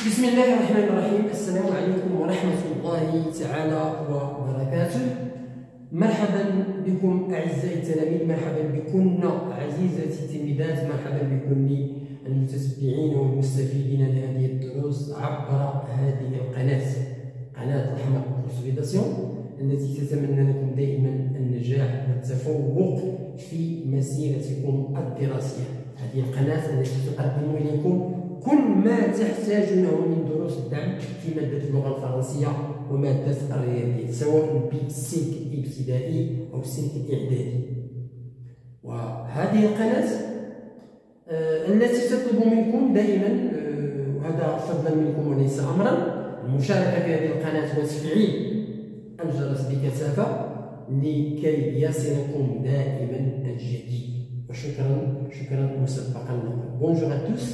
بسم الله الرحمن الرحيم. السلام عليكم ورحمة الله تعالى وبركاته. مرحبا بكم أعزائي التلاميذ، مرحبا بكن عزيزاتي التلميذات، مرحبا بكم المتتبعين والمستفيدين لهذه الدروس عبر هذه القناة، قناة الأحمر كونسوليداسيون، التي تتمنى لكم دائما النجاح والتفوق في مسيرتكم الدراسية. هذه القناة التي تقدم إليكم كل ما تحتاجونه من دروس الدعم في مادة اللغة الفرنسية ومادة الرياضيات، سواء بالسلك الابتدائي أو السلك الإعدادي. وهذه القناة التي تطلب منكم دائما، وهذا فضلا منكم وليس أمرا، المشاركة في هذه القناة وتفعيل الجرس بكثافة لكي يصلكم دائما الجديد. وشكرا مسبقا لكم. Bonjour à tous.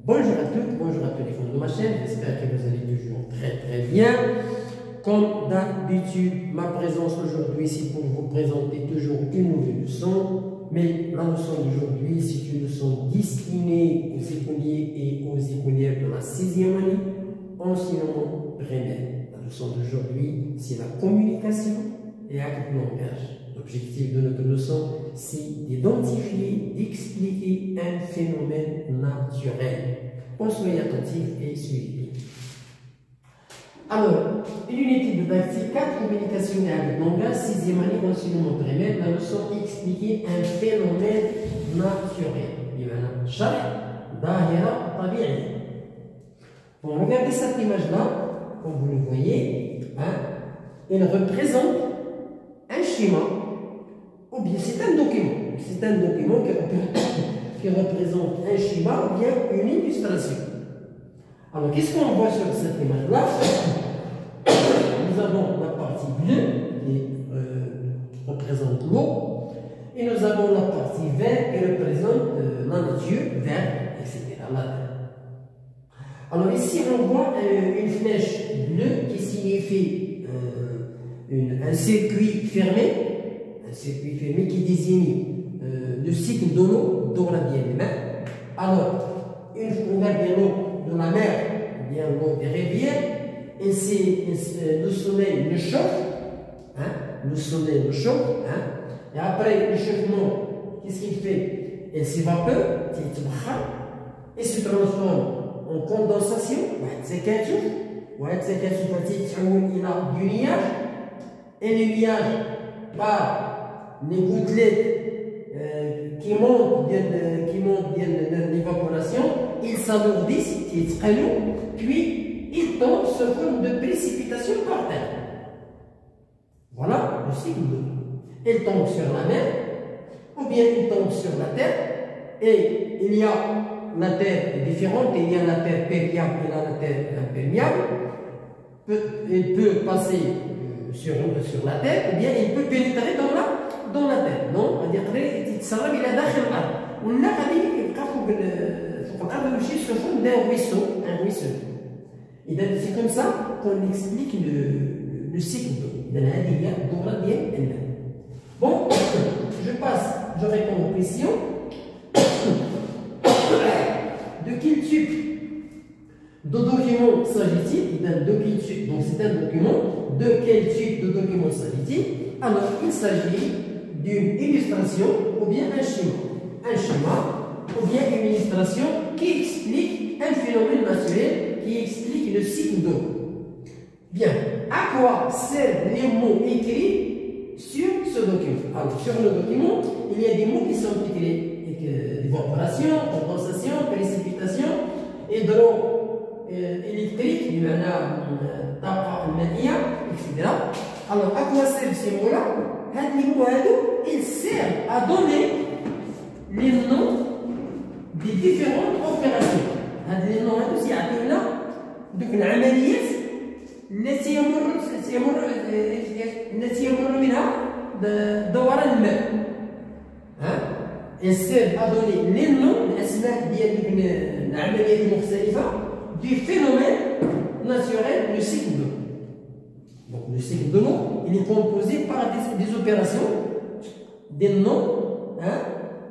Bonjour à toutes, bonjour à tous les fans de ma chaîne, j'espère que vous allez toujours très bien. Comme d'habitude, ma présence aujourd'hui c'est pour vous présenter toujours une nouvelle leçon, mais la leçon d'aujourd'hui c'est une leçon destinée aux écoliers et aux écolières de la 6e année enseignement primaire. La leçon d'aujourd'hui c'est la communication et acte de langage. L'objectif de notre leçon, c'est d'identifier, d'expliquer un phénomène naturel. Soyez attentifs et suivez. Alors, une unité didactique 4, communication et acte de langage, 6e année d'enseignement primaire, la leçon expliquer un phénomène naturel. بمعنى شرح ظاهرة طبيعية. Bon, regardez cette image-là, comme vous le voyez, elle représente un schéma. Ou bien c'est un document. C'est un document qui représente un schéma ou bien une illustration. Alors, qu'est-ce qu'on voit sur cette image-là? Nous avons la partie bleue qui représente l'eau, et nous avons la partie verte qui représente la nature, vert, etc. Alors, ici, on voit une flèche bleue qui signifie un circuit fermé. Un circuit fermé qui désigne le cycle de l'eau, d'eau radienne. Alors, une fois de l'eau de la mer, bien l'eau des rivières, et le soleil le chauffe, le soleil le chauffe, et après l'échauffement, qu'est-ce qu'il fait? Il s'évapore, et se transforme en condensation, du nuage, et le nuage par les gouttelettes qui montent de l'évaporation, ils s'alourdissent, puis ils tombent sous forme de précipitation par terre. Voilà le cycle de l'eau. Ils tombent sur la mer, ou bien ils tombent sur la terre, et il y a la terre différente, il y a la terre perméable et la terre imperméable. Il peut passer sur la terre, ou bien il peut pénétrer dans la terre. Non, c'est-à-dire يتسرب الى داخل الارض، ولا غادي يبقى فوق الارض ويمشي sous forme d'un ruisseau. اذا c'est comme ça qu'on explique le cycle d'eau. اذا هذه هي الدوره ديال الماء. Bon, je réponds aux questions. De quel type de document s'agit-il? Donc c'est un document. De quel type de document s'agit-il? Alors, il s'agit d'une illustration ou bien un schéma ou bien une illustration qui explique un phénomène naturel, qui explique le cycle d'eau. Bien, à quoi servent les mots écrits sur ce document? Alors, sur le document, il y a des mots qui sont écrits: évaporation, condensation, précipitation, hydroélectrique, etc. Alors, à quoi servent ces mots-là? Ils servent à donner les noms des différentes opérations. Les noms يعطيونا دوك العمليات التي يمر منها دوران الماء. Ils servent à donner les noms, الأسماء ديال العمليات المختلفة du phénomène naturel, le cycle d'eau. Donc le cycle de l'eau, il est composé par des opérations, des noms,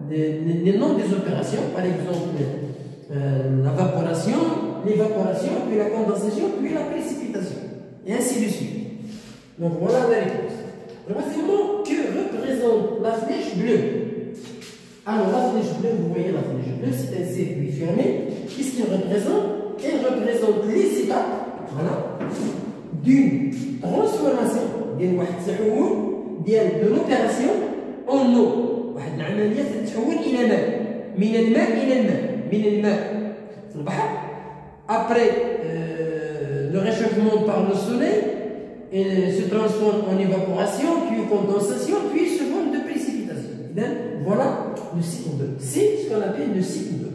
les noms des opérations, par exemple l'évaporation, l'évaporation, puis la condensation, puis la précipitation. Et ainsi de suite. Donc voilà la réponse. Troisièmement, que représente la flèche bleue? Alors la flèche bleue, vous voyez la flèche bleue, c'est un circuit fermé. Qu'est-ce qu'il représente? Elle représente les étapes, voilà, d'une transformation de l'opération en eau. واحد العملية تتحول إلى ماء، من الماء إلى الماء، من الماء في البحر. Après le réchauffement par le soleil, elle se transforme en évaporation, puis condensation, puis sous forme de précipitation. Voilà le cycle 2. C'est ce qu'on appelle le cycle 2.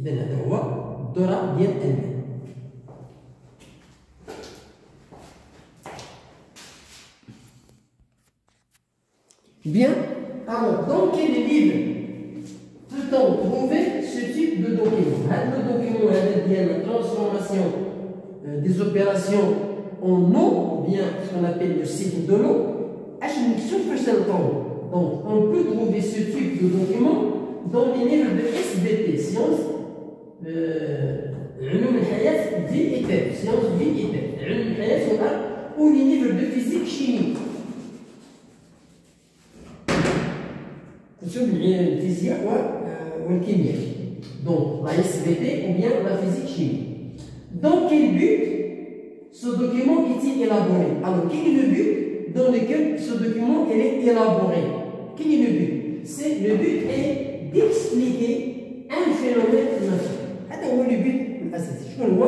إذا هذا هو الدورة ديال الماء. Bien, alors dans quel livre peut-on trouver ce type de document? Le document est la transformation des opérations en eau, ou bien ce qu'on appelle le cycle de l'eau. Donc on peut trouver ce type de document dans les livres de SVT, sciences, علوم الحياة vie et terre, sciences vie et terre, علوم الحياة والأرض, ou les livres de physique chimie. كتب الفيزياء والكيمياء. Donc la SVT ou bien la physique chimie. Dans quel but ce document est-il élaboré? Alors quel est le but dans lequel ce document est élaboré? Quel est le but? C'est le but est d'expliquer un phénomène naturel. هذا هو le but الأساسي. شنو هو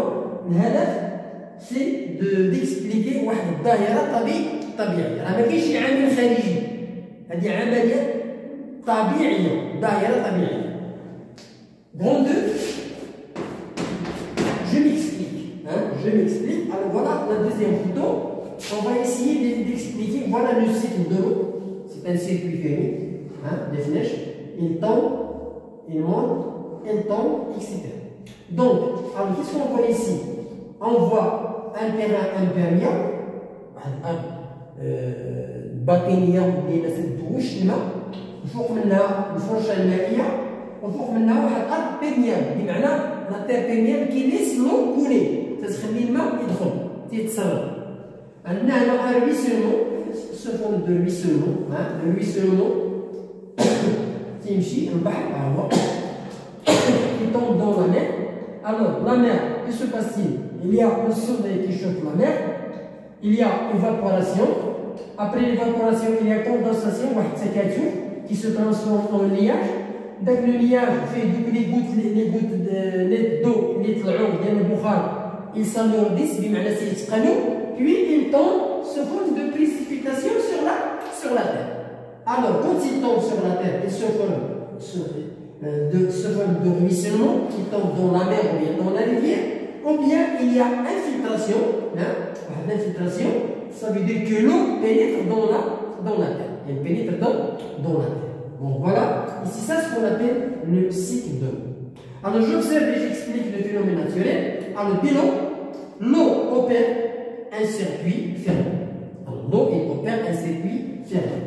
الهدف؟ c'est d'expliquer واحد الظاهرة طبيعية. راه ما كاينش شي عامل خارجي. هذه عملية طبيعية، دائرة طبيعية. Grand 2, je m'explique. Alors voilà la deuxième photo. On va essayer d'expliquer. Voilà le cycle de l'eau. C'est un circuit fermé. Des flèches. Il tombe, il monte, il tombe, etc. Donc, alors qu'est-ce qu'on voit ici? On voit un terrain imperméable. باطينية اللي ما سدوش الماء. وفوق منها الفرشه المائيه، وفوق منها واحد الارض بيرميال، بمعنى لا تير بيرميال كيليس لو كولي، تتخلي الماء يدخل تيتسرب. عندنا هنا ان رويسلمون، سو فون دو رويسلمون، الرويسلمون تيمشي البحر ها هو qui tombe dans la mer. Alors la mer, que se passe-t-il? Il y a le soleil qui chauffe la mer, il y a évaporation. Après l'évaporation, il y a condensation, واحد التكاثف qui se transforme en nuage. Donc le nuage fait les gouttes d'eau اللي طلعوا ديال البخار ils s'alourdissent بمعنى تيتقلوا puis ils tombent sous forme de précipitation sur la terre. Alors quand ils tombent sur la terre ils se forment de ruissellement qui tombent dans la mer ou bien dans la rivière, ou bien il y a infiltration. L'infiltration, ça veut dire que l'eau pénètre dans la terre. Elle pénètre dans la terre. Donc voilà, ici ça c'est ce qu'on appelle le cycle de l'eau. Alors j'observe et j'explique le phénomène naturel. Alors bilan, l'eau opère un circuit fermé. Alors l'eau opère un circuit fermé.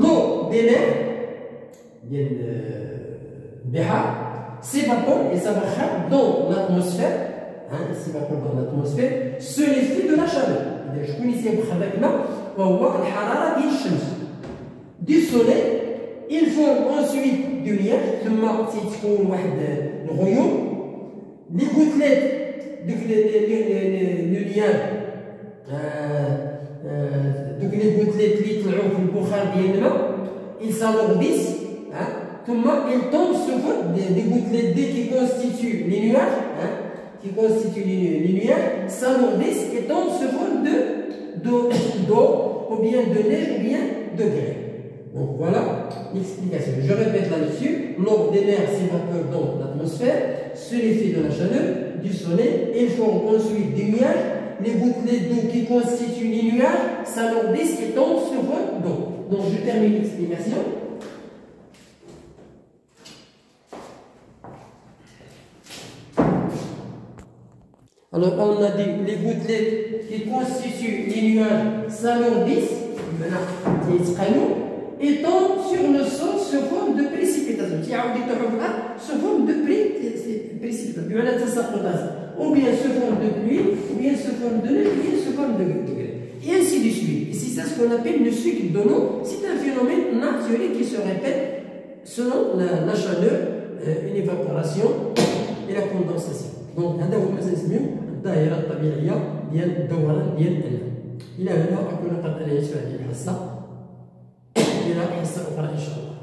L'eau des mers, s'évapore et s'évapore dans l'atmosphère. S'évapore dans l'atmosphère sous l'effet de la chaleur. شكون اللي سيبخر داك الماء؟ وهو الحرارة ديال الشمس. Du soleil, ils font ensuite du nuage, ثم تيتكون واحد الغيوم. Les gouttelettes du nuage, دوك les gouttelettes اللي يطلعوا في البخار ديال الماء, ils s'alourdissent. ثم ils tombent sur des gouttelettes qui constituent les nuages. Qui constituent les nuages, s'alourdissent et tombent sous forme d'eau, ou bien de neige, ou bien de grêle. Donc voilà l'explication. Je répète là-dessus, l'eau des mers s'évapore dans l'atmosphère sous l'effet de la chaleur du soleil et forment ensuite des nuages. Les gouttelettes d'eau qui constituent les nuages s'alourdissent et tombent sous forme d'eau. Donc je termine l'explication. Alors on a dit les gouttelettes qui constituent les nuages s'alourdissent et tombent sur le sol sous forme de précipitation. Sous forme de précipitation. ou bien sous forme de pluie, ou bien sous forme de neige, ou bien sous forme de grêle. Et ainsi de suite. Et c'est ça ce qu'on appelle le cycle de l'eau. C'est un phénomène naturel qui se répète selon la chaleur, une évaporation et la condensation. Donc, هذا هو ما نسميه الظاهرة الطبيعية ديال الدوران ديال الماء. إلى هنا أكون قد أنهيت هذه الحصة. إلى حصة أخرى إن شاء الله.